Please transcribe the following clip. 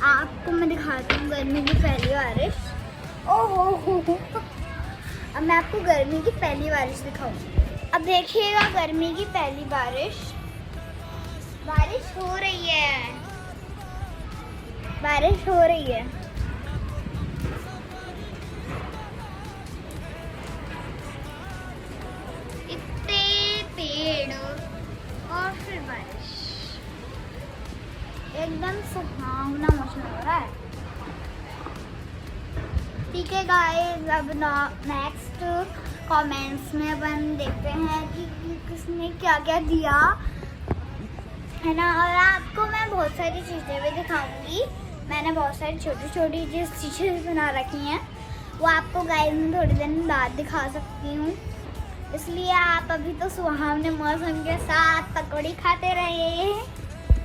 आपको मैं दिखाती हूँ गर्मी की पहली बारिश। ओहो हो। अब मैं आपको गर्मी की पहली बारिश दिखाऊंगी। अब देखिएगा गर्मी की पहली बारिश। बारिश हो रही है, बारिश हो रही है। इतने पेड़ और फिर बारिश, एकदम सुहावना मौसम हो रहा है। ठीक है गाइस, अब नेक्स्ट कमेंट्स में अपन देखते हैं कि किसने क्या क्या दिया है ना। और आपको मैं बहुत सारी चीज़ें भी दिखाऊंगी। मैंने बहुत सारी छोटी छोटी चीज़ें बना रखी हैं, वो आपको गाइस मैं थोड़ी दिन बाद दिखा सकती हूँ। इसलिए आप अभी तो सुहावने मौसम के साथ पकौड़ी खाते रहिए।